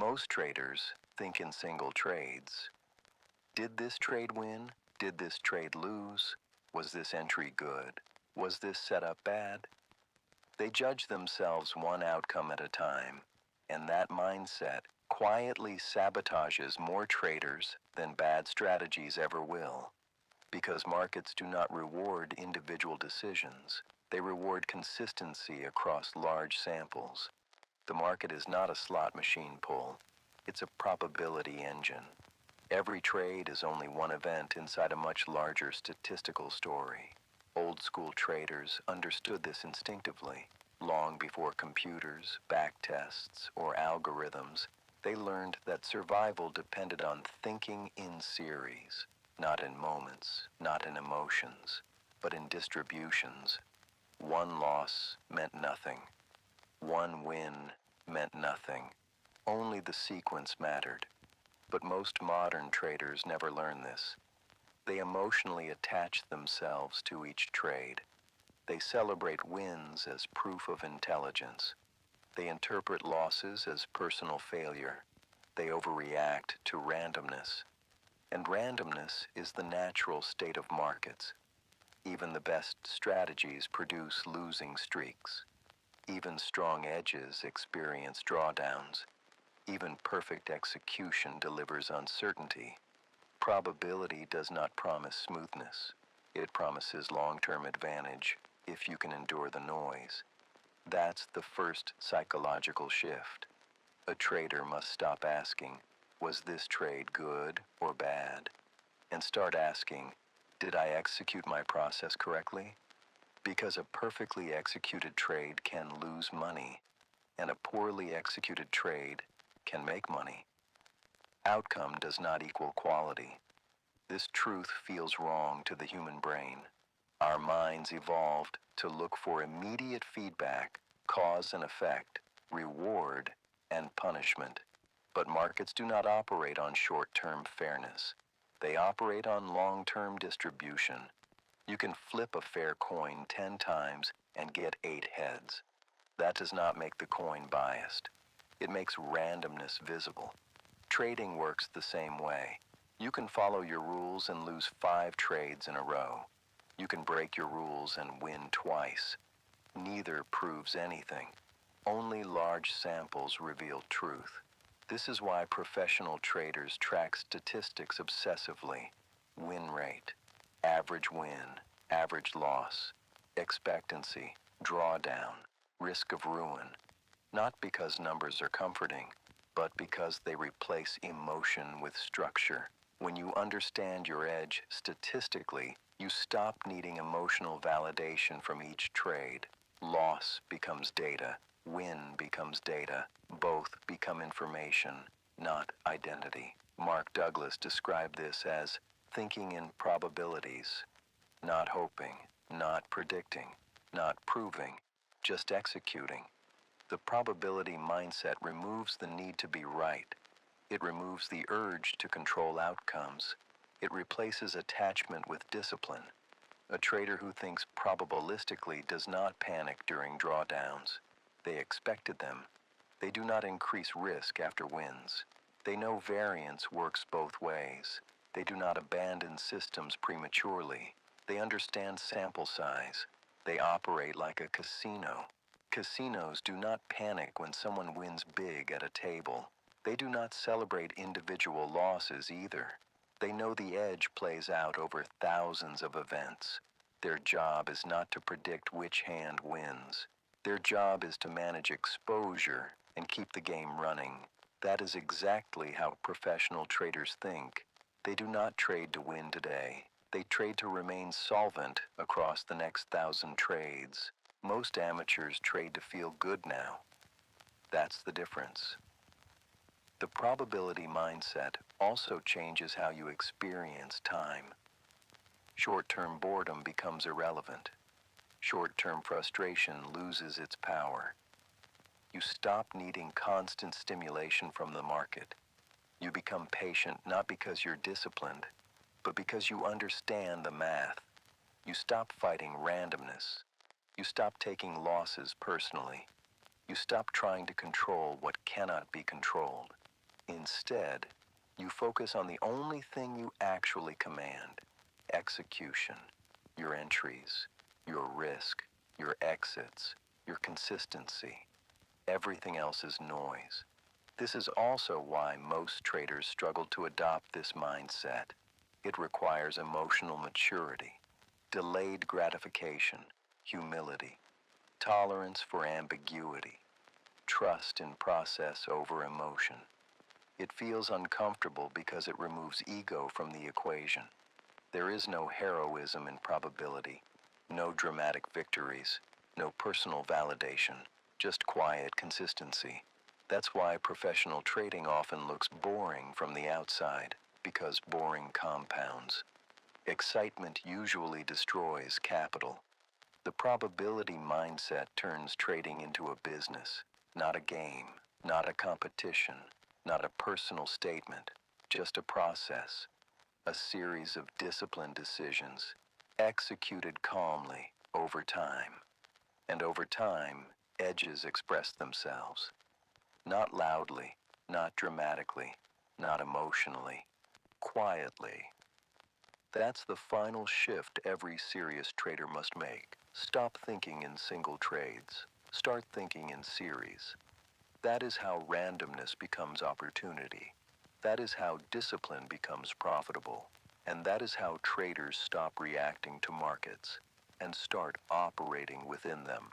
Most traders think in single trades. Did this trade win? Did this trade lose? Was this entry good? Was this setup bad? They judge themselves one outcome at a time, and that mindset quietly sabotages more traders than bad strategies ever will. Because markets do not reward individual decisions, they reward consistency across large samples. The market is not a slot machine pull, it's a probability engine. Every trade is only one event inside a much larger statistical story. Old school traders understood this instinctively. Long before computers, backtests, or algorithms, they learned that survival depended on thinking in series, not in moments, not in emotions, but in distributions. One loss meant nothing. One win meant nothing. Only the sequence mattered. But most modern traders never learn this. They emotionally attach themselves to each trade. They celebrate wins as proof of intelligence. They interpret losses as personal failure. They overreact to randomness. And randomness is the natural state of markets. Even the best strategies produce losing streaks. Even strong edges experience drawdowns. Even perfect execution delivers uncertainty. Probability does not promise smoothness. It promises long-term advantage if you can endure the noise. That's the first psychological shift. A trader must stop asking, was this trade good or bad? And start asking, did I execute my process correctly? Because a perfectly executed trade can lose money, and a poorly executed trade can make money. Outcome does not equal quality. This truth feels wrong to the human brain. Our minds evolved to look for immediate feedback, cause and effect, reward, and punishment. But markets do not operate on short-term fairness. They operate on long-term distribution. You can flip a fair coin 10 times and get 8 heads. That does not make the coin biased. It makes randomness visible. Trading works the same way. You can follow your rules and lose 5 trades in a row. You can break your rules and win twice. Neither proves anything. Only large samples reveal truth. This is why professional traders track statistics obsessively. Win rate, average win, average loss, expectancy, drawdown, risk of ruin. Not because numbers are comforting, but because they replace emotion with structure. When you understand your edge statistically, you stop needing emotional validation from each trade. Loss becomes data. Win becomes data. Both become information, not identity. Mark Douglas described this as thinking in probabilities, not hoping, not predicting, not proving, just executing. The probability mindset removes the need to be right. It removes the urge to control outcomes. It replaces attachment with discipline. A trader who thinks probabilistically does not panic during drawdowns. They expected them. They do not increase risk after wins. They know variance works both ways. They do not abandon systems prematurely. They understand sample size. They operate like a casino. Casinos do not panic when someone wins big at a table. They do not celebrate individual losses either. They know the edge plays out over thousands of events. Their job is not to predict which hand wins. Their job is to manage exposure and keep the game running. That is exactly how professional traders think. They do not trade to win today. They trade to remain solvent across the next 1,000 trades. Most amateurs trade to feel good now. That's the difference. The probability mindset also changes how you experience time. Short-term boredom becomes irrelevant. Short-term frustration loses its power. You stop needing constant stimulation from the market. You become patient not because you're disciplined, but because you understand the math. You stop fighting randomness. You stop taking losses personally. You stop trying to control what cannot be controlled. Instead, you focus on the only thing you actually command: execution, your entries, your risk, your exits, your consistency. Everything else is noise. This is also why most traders struggle to adopt this mindset. It requires emotional maturity, delayed gratification, humility, tolerance for ambiguity, trust in process over emotion. It feels uncomfortable because it removes ego from the equation. There is no heroism in probability, no dramatic victories, no personal validation, just quiet consistency. That's why professional trading often looks boring from the outside, because boring compounds. Excitement usually destroys capital. The probability mindset turns trading into a business, not a game, not a competition, not a personal statement, just a process, a series of disciplined decisions, executed calmly over time. And over time, edges express themselves. Not loudly, not dramatically, not emotionally, quietly. That's the final shift every serious trader must make. Stop thinking in single trades. Start thinking in series. That is how randomness becomes opportunity. That is how discipline becomes profitable. And that is how traders stop reacting to markets and start operating within them.